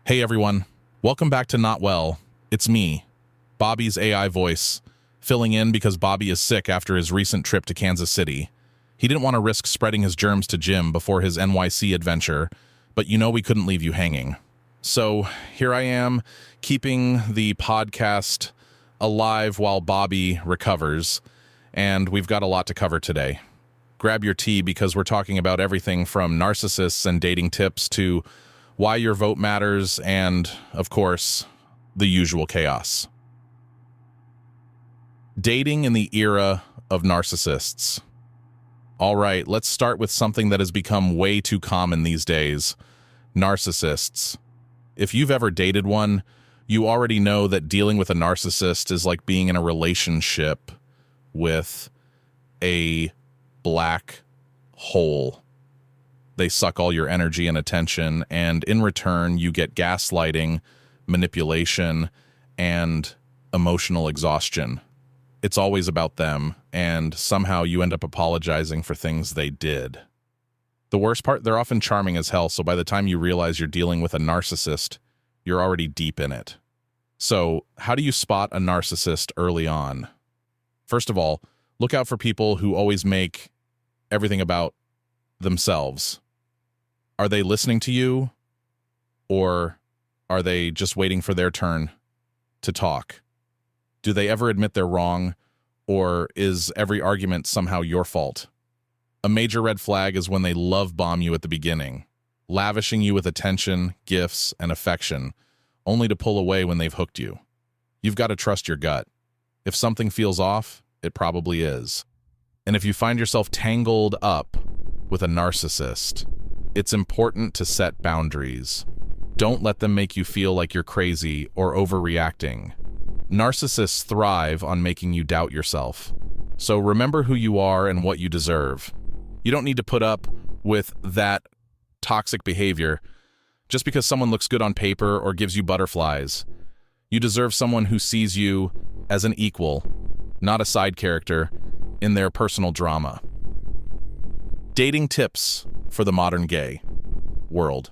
Hey everyone, welcome back to Not Well. It's me, Bobby's AI voice, filling in because Bobby is sick after his recent trip to Kansas City. He didn't want to risk spreading his germs to Jim before his NYC adventure, but you know we couldn't leave you hanging. So here I am, keeping the podcast alive while Bobby recovers, and we've got a lot to cover today. Grab your tea because we're talking about everything from narcissists and dating tips to why your vote matters, and, of course, the usual chaos. Dating in the era of narcissists. All right, let's start with something that has become way too common these days: narcissists. If you've ever dated one, you already know that dealing with a narcissist is like being in a relationship with a black hole. They suck all your energy and attention, and in return, you get gaslighting, manipulation, and emotional exhaustion. It's always about them, and somehow you end up apologizing for things they did. The worst part, they're often charming as hell, so by the time you realize you're dealing with a narcissist, you're already deep in it. So, how do you spot a narcissist early on? First of all, look out for people who always make everything about themselves. Are they listening to you, or are they just waiting for their turn to talk? Do they ever admit they're wrong, or is every argument somehow your fault? A major red flag is when they love bomb you at the beginning, lavishing you with attention, gifts, and affection, only to pull away when they've hooked you. You've got to trust your gut. If something feels off, it probably is. And if you find yourself tangled up with a narcissist, it's important to set boundaries. Don't let them make you feel like you're crazy or overreacting. Narcissists thrive on making you doubt yourself. So remember who you are and what you deserve. You don't need to put up with that toxic behavior just because someone looks good on paper or gives you butterflies. You deserve someone who sees you as an equal, not a side character in their personal drama. Dating tips for the modern gay world.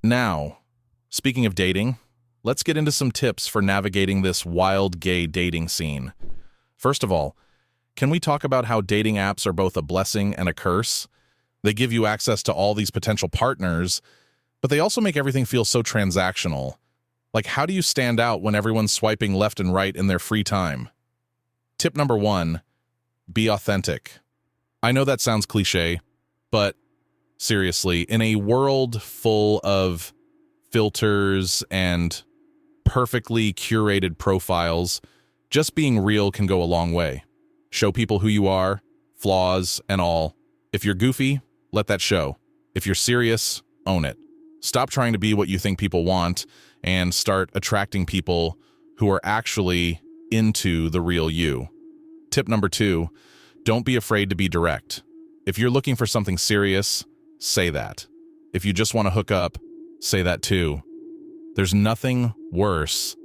Now, speaking of dating, let's get into some tips for navigating this wild gay dating scene. First of all, can we talk about how dating apps are both a blessing and a curse? They give you access to all these potential partners, but they also make everything feel so transactional. Like, how do you stand out when everyone's swiping left and right in their free time? Tip number 1, be authentic. I know that sounds cliche, but seriously, in a world full of filters and perfectly curated profiles, just being real can go a long way. Show people who you are, flaws and all. If you're goofy, let that show. If you're serious, own it. Stop trying to be what you think people want and start attracting people who are actually into the real you. Tip number 2, don't be afraid to be direct. If you're looking for something serious, say that. If you just want to hook up, say that too. There's nothing worse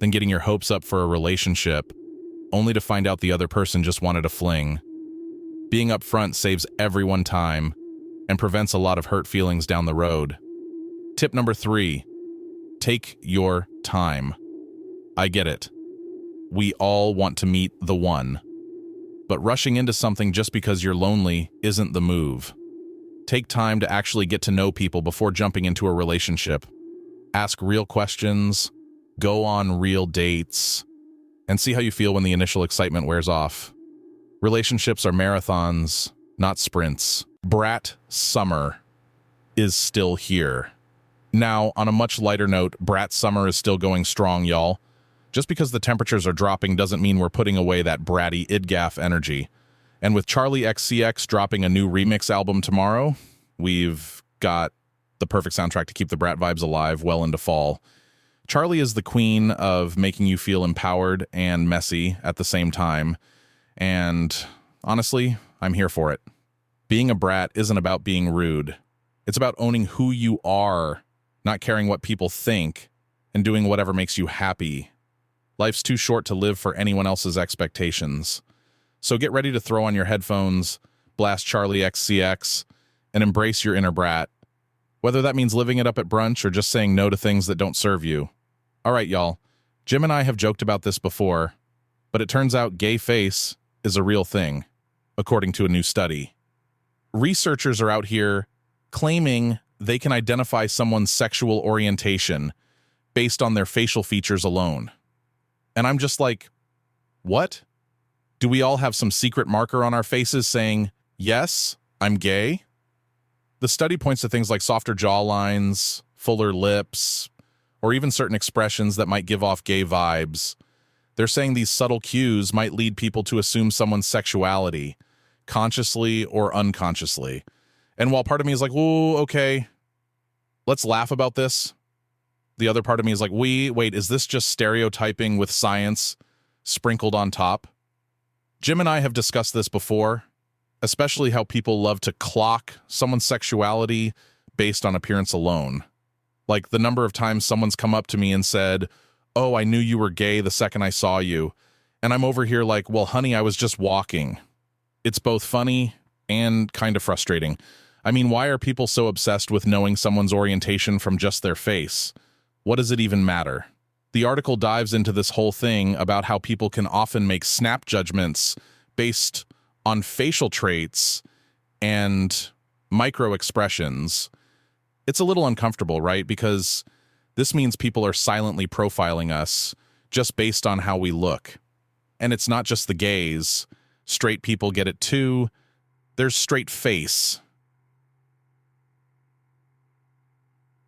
than getting your hopes up for a relationship only to find out the other person just wanted a fling. Being upfront saves everyone time and prevents a lot of hurt feelings down the road. Tip number 3, take your time. I get it. We all want to meet the one. But rushing into something just because you're lonely isn't the move. Take time to actually get to know people before jumping into a relationship. Ask real questions, go on real dates, and see how you feel when the initial excitement wears off. Relationships are marathons, not sprints. Brat Summer is still here. Now, on a much lighter note, Brat Summer is still going strong, y'all. Just because the temperatures are dropping doesn't mean we're putting away that bratty idgaff energy. And with Charli XCX dropping a new remix album tomorrow, we've got the perfect soundtrack to keep the brat vibes alive well into fall. Charli is the queen of making you feel empowered and messy at the same time. And honestly, I'm here for it. Being a brat isn't about being rude. It's about owning who you are, not caring what people think, and doing whatever makes you happy. Life's too short to live for anyone else's expectations. So get ready to throw on your headphones, blast Charli XCX, and embrace your inner brat. whether that means living it up at brunch or just saying no to things that don't serve you. All right, y'all. Jim and I have joked about this before, but it turns out gay face is a real thing, according to a new study. Researchers are out here claiming they can identify someone's sexual orientation based on their facial features alone. And I'm just like, what? Do we all have some secret marker on our faces saying, yes, I'm gay? The study points to things like softer jawlines, fuller lips, or even certain expressions that might give off gay vibes. They're saying these subtle cues might lead people to assume someone's sexuality, consciously or unconsciously. And while part of me is like, ooh, okay, let's laugh about this, the other part of me is like, wait, is this just stereotyping with science sprinkled on top? Jim and I have discussed this before, especially how people love to clock someone's sexuality based on appearance alone. Like the number of times someone's come up to me and said, oh, I knew you were gay the second I saw you. And I'm over here like, well, honey, I was just walking. It's both funny and kind of frustrating. I mean, why are people so obsessed with knowing someone's orientation from just their face? What does it even matter? The article dives into this whole thing about how people can often make snap judgments based on facial traits and micro expressions. It's a little uncomfortable, right? Because this means people are silently profiling us just based on how we look. And it's not just the gays. Straight people get it too. There's straight face.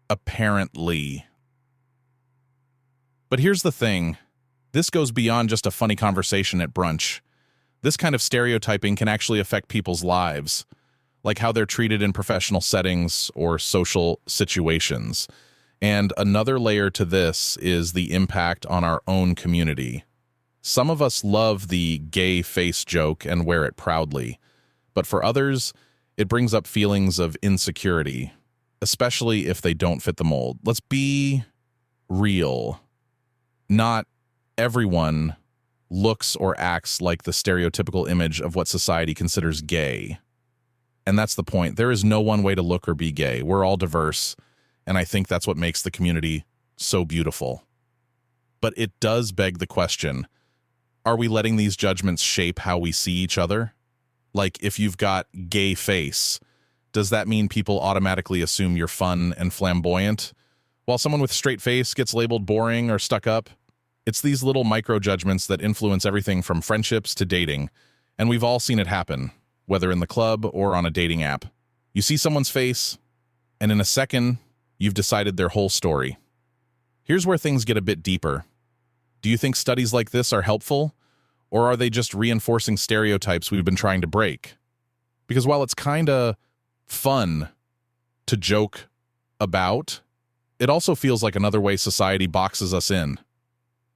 Apparently. But here's the thing. This goes beyond just a funny conversation at brunch. This kind of stereotyping can actually affect people's lives, like how they're treated in professional settings or social situations. And another layer to this is the impact on our own community. Some of us love the gay face joke and wear it proudly, but for others, it brings up feelings of insecurity, especially if they don't fit the mold. Let's be real. Not everyone looks or acts like the stereotypical image of what society considers gay. And that's the point. There is no one way to look or be gay. We're all diverse, and I think that's what makes the community so beautiful. But it does beg the question, are we letting these judgments shape how we see each other? Like, if you've got gay face, does that mean people automatically assume you're fun and flamboyant, while someone with straight face gets labeled boring or stuck up? It's these little micro judgments that influence everything from friendships to dating, and we've all seen it happen, whether in the club or on a dating app. You see someone's face, and in a second, you've decided their whole story. Here's where things get a bit deeper. Do you think studies like this are helpful, or are they just reinforcing stereotypes we've been trying to break? Because while it's kinda fun to joke about, it also feels like another way society boxes us in.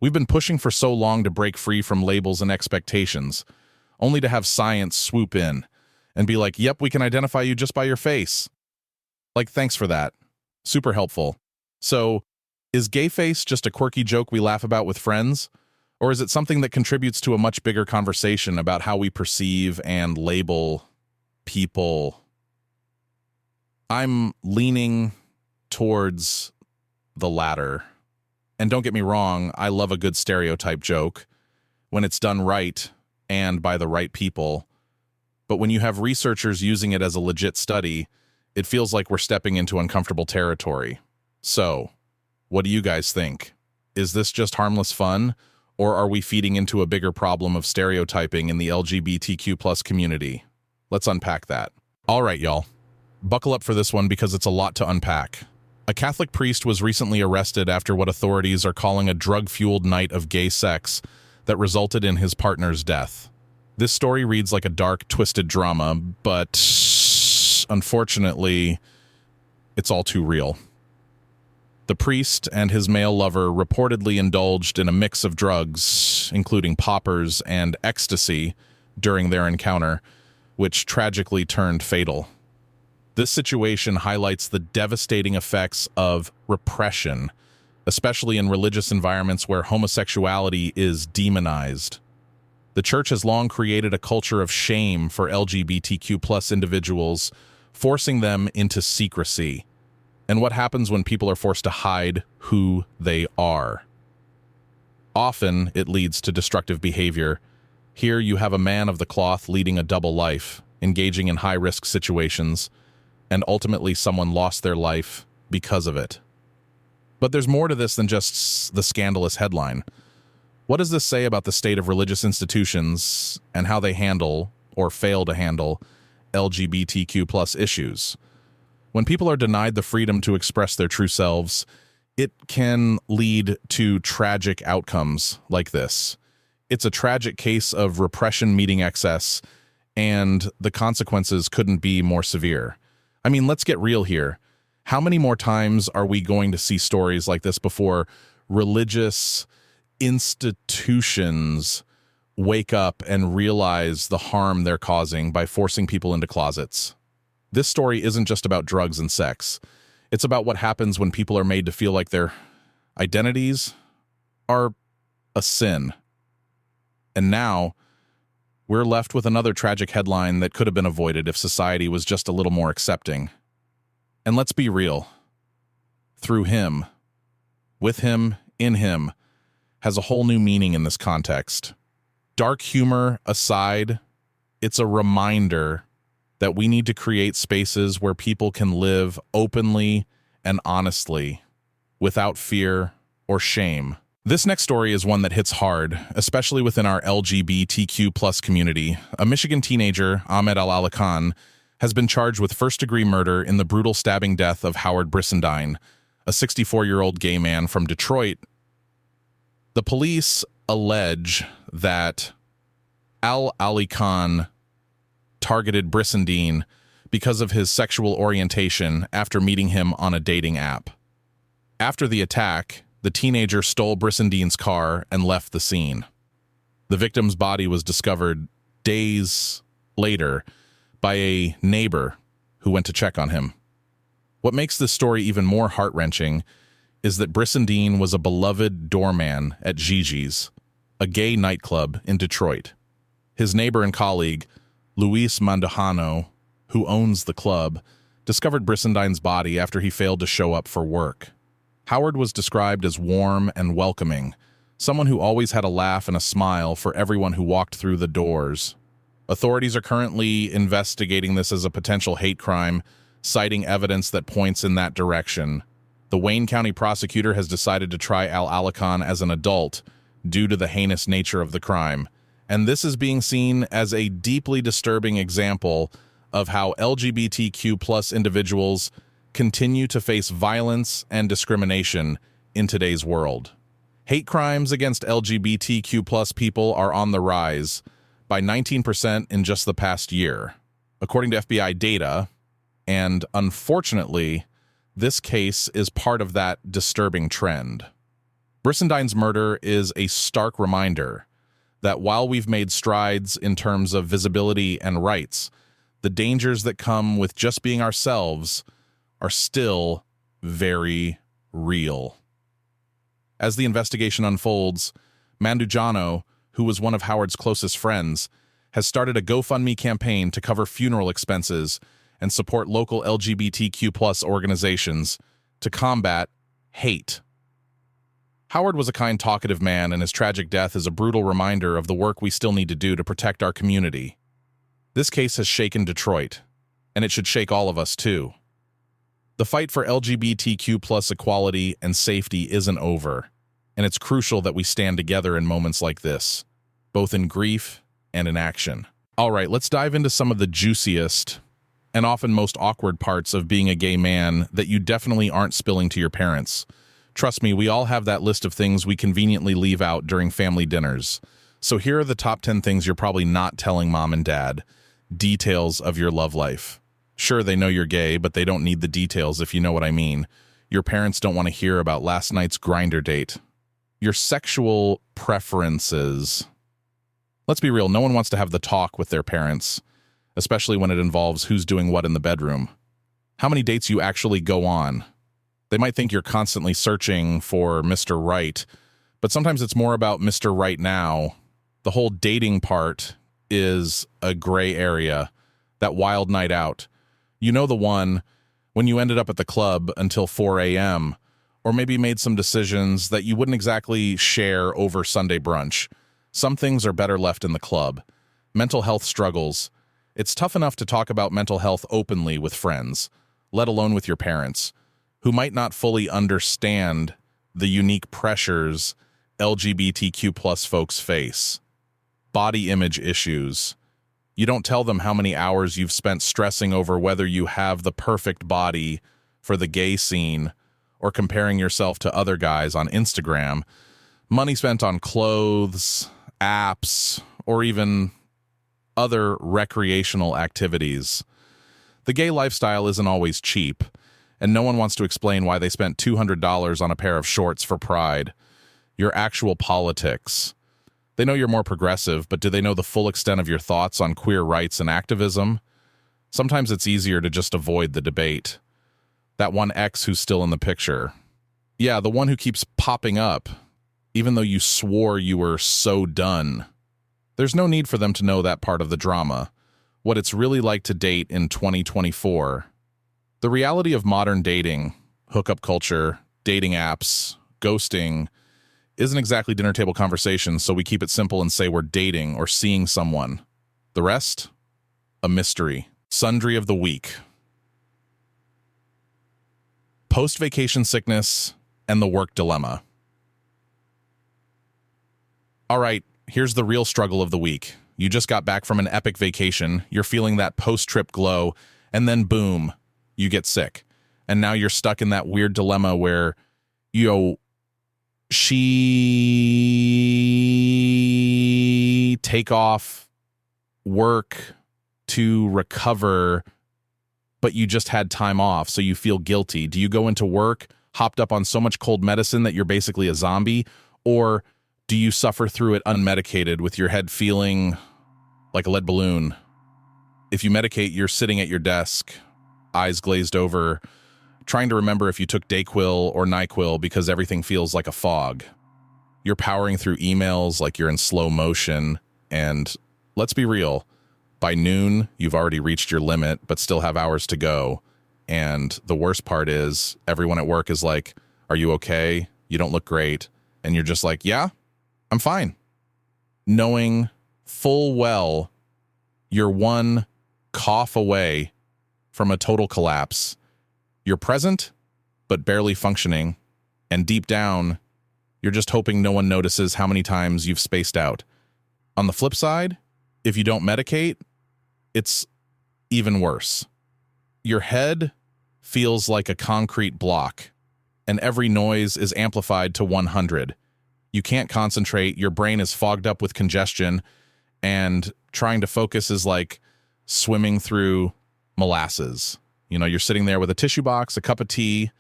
We've been pushing for so long to break free from labels and expectations, only to have science swoop in and be like, yep, we can identify you just by your face. Like, thanks for that. Super helpful. So, is gay face just a quirky joke we laugh about with friends? Or is it something that contributes to a much bigger conversation about how we perceive and label people? I'm leaning towards the latter. And don't get me wrong, I love a good stereotype joke when it's done right and by the right people. But when you have researchers using it as a legit study, it feels like we're stepping into uncomfortable territory. So, what do you guys think? Is this just harmless fun, or are we feeding into a bigger problem of stereotyping in the LGBTQ plus community? Let's unpack that. All right, y'all. Buckle up for this one because it's a lot to unpack. A Catholic priest was recently arrested after what authorities are calling a drug-fueled night of gay sex that resulted in his partner's death. This story reads like a dark, twisted drama, but unfortunately, it's all too real. The priest and his male lover reportedly indulged in a mix of drugs, including poppers and ecstasy, during their encounter, which tragically turned fatal. This situation highlights the devastating effects of repression, especially in religious environments where homosexuality is demonized. The church has long created a culture of shame for LGBTQ plus individuals, forcing them into secrecy. and what happens when people are forced to hide who they are. Often, it leads to destructive behavior. Here you have a man of the cloth leading a double life, engaging in high-risk situations, and ultimately someone lost their life because of it. But there's more to this than just the scandalous headline. What does this say about the state of religious institutions and how they handle, or fail to handle, LGBTQ+ issues? When people are denied the freedom to express their true selves, it can lead to tragic outcomes like this. It's a tragic case of repression meeting excess, and the consequences couldn't be more severe. I mean, let's get real here. How many more times are we going to see stories like this before religious institutions wake up and realize the harm they're causing by forcing people into closets? This story isn't just about drugs and sex. It's about what happens when people are made to feel like their identities are a sin. And now, we're left with another tragic headline that could have been avoided if society was just a little more accepting. And let's be real. Through him, with him, in him, has a whole new meaning in this context. Dark humor aside, it's a reminder that we need to create spaces where people can live openly and honestly, without fear or shame. This next story is one that hits hard, especially within our LGBTQ+ community. A Michigan teenager, Ahmed Al-Alikan, has been charged with first-degree murder in the brutal stabbing death of Howard Brissendine, a 64-year-old gay man from Detroit. The police allege that Al-Alikan targeted Brissendine because of his sexual orientation after meeting him on a dating app. After the attack, the teenager stole Brissendine's car and left the scene. The victim's body was discovered days later by a neighbor who went to check on him. What makes this story even more heart-wrenching is that Brissendine was a beloved doorman at Gigi's, a gay nightclub in Detroit. His neighbor and colleague, Luis Mandujano, who owns the club, discovered Brissendine's body after he failed to show up for work. Howard was described as warm and welcoming, someone who always had a laugh and a smile for everyone who walked through the doors. Authorities are currently investigating this as a potential hate crime, citing evidence that points in that direction. The Wayne County prosecutor has decided to try Al-Alikan as an adult due to the heinous nature of the crime, and this is being seen as a deeply disturbing example of how LGBTQ+ individuals continue to face violence and discrimination in today's world. Hate crimes against LGBTQ+ people are on the rise by 19% in just the past year, according to FBI data, and unfortunately, this case is part of that disturbing trend. Brissendine's murder is a stark reminder that while we've made strides in terms of visibility and rights, the dangers that come with just being ourselves are still very real. As the investigation unfolds, Mandujano, who was one of Howard's closest friends, has started a GoFundMe campaign to cover funeral expenses and support local LGBTQ+ organizations to combat hate. Howard was a kind, talkative man, and his tragic death is a brutal reminder of the work we still need to do to protect our community. This case has shaken Detroit, and it should shake all of us too. The fight for LGBTQ+ equality and safety isn't over, and it's crucial that we stand together in moments like this, both in grief and in action. All right, let's dive into some of the juiciest and often most awkward parts of being a gay man that you definitely aren't spilling to your parents. Trust me, we all have that list of things we conveniently leave out during family dinners. So here are the top 10 things you're probably not telling mom and dad. Details of your love life. Sure, they know you're gay, but they don't need the details if you know what I mean. Your parents don't want to hear about last night's Grindr date. Your sexual preferences. Let's be real, no one wants to have the talk with their parents, especially when it involves who's doing what in the bedroom. How many dates you actually go on. They might think you're constantly searching for Mr. Right, but sometimes it's more about Mr. Right now. The whole dating part is a gray area, that wild night out. You know the one when you ended up at the club until 4 a.m., or maybe made some decisions that you wouldn't exactly share over Sunday brunch. Some things are better left in the club. Mental health struggles. It's tough enough to talk about mental health openly with friends, let alone with your parents, who might not fully understand the unique pressures LGBTQ plus folks face. Body image issues. You don't tell them how many hours you've spent stressing over whether you have the perfect body for the gay scene or comparing yourself to other guys on Instagram. Money spent on clothes, apps, or even other recreational activities. The gay lifestyle isn't always cheap, and no one wants to explain why they spent $200 on a pair of shorts for Pride. Your actual politics. They know you're more progressive, but do they know the full extent of your thoughts on queer rights and activism? Sometimes it's easier to just avoid the debate. That one ex who's still in the picture. Yeah, the one who keeps popping up, even though you swore you were so done. There's no need for them to know that part of the drama, what it's really like to date in 2024. The reality of modern dating, hookup culture, dating apps, ghosting, isn't exactly dinner table conversation, so we keep it simple and say we're dating or seeing someone. The rest? A mystery. Sundry of the week. Post-vacation sickness and the work dilemma. All right, here's the real struggle of the week. You just got back from an epic vacation, you're feeling that post-trip glow, and then boom, you get sick. And now you're stuck in that weird dilemma where, she take off work to recover, but you just had time off, so you feel guilty. Do you go into work hopped up on so much cold medicine that you're basically a zombie, or do you suffer through it unmedicated with your head feeling like a lead balloon? If you medicate, you're sitting at your desk, eyes glazed over, trying to remember if you took Dayquil or NyQuil because everything feels like a fog. You're powering through emails like you're in slow motion, and let's be real, by noon, you've already reached your limit, but still have hours to go. And the worst part is, everyone at work is like, "Are you okay? You don't look great." And you're just like, "Yeah, I'm fine." Knowing full well you're one cough away from a total collapse. You're present, but barely functioning. And deep down, you're just hoping no one notices how many times you've spaced out. On the flip side, if you don't medicate, it's even worse. Your head feels like a concrete block, and every noise is amplified to 100. You can't concentrate, your brain is fogged up with congestion, and trying to focus is like swimming through molasses. You're sitting there with a tissue box, a cup of tea,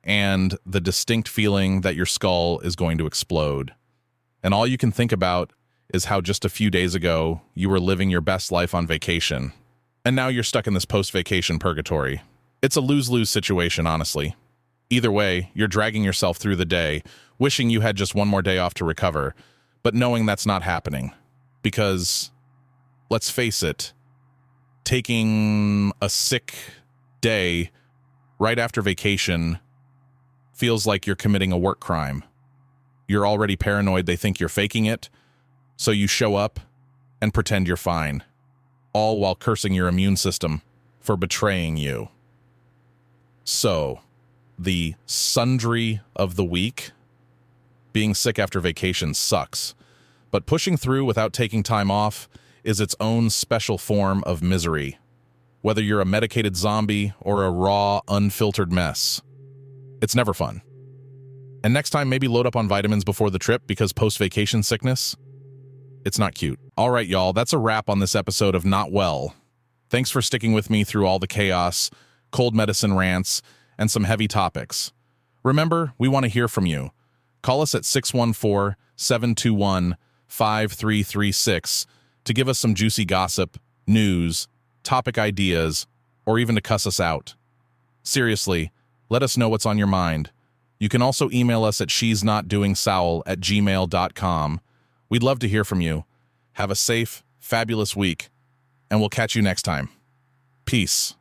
and the distinct feeling that your skull is going to explode. And all you can think about is how just a few days ago you were living your best life on vacation. And now you're stuck in this post-vacation purgatory. It's a lose-lose situation, honestly. Either way, you're dragging yourself through the day, wishing you had just one more day off to recover, but knowing that's not happening. Because, let's face it, taking a sick day right after vacation feels like you're committing a work crime. You're already paranoid they think you're faking it, so you show up and pretend you're fine, all while cursing your immune system for betraying you. So, the sundry of the week, being sick after vacation sucks, but pushing through without taking time off is its own special form of misery. Whether you're a medicated zombie or a raw, unfiltered mess, it's never fun. And next time, maybe load up on vitamins before the trip, because post-vacation sickness, it's not cute. All right, y'all, that's a wrap on this episode of Not Well. Thanks for sticking with me through all the chaos, cold medicine rants, and some heavy topics. Remember, we want to hear from you. Call us at 614-721-5336 to give us some juicy gossip, news, topic ideas, or even to cuss us out. Seriously, let us know what's on your mind. You can also email us at she'snotdoingsowell@gmail.com. We'd love to hear from you. Have a safe, fabulous week, and we'll catch you next time. Peace.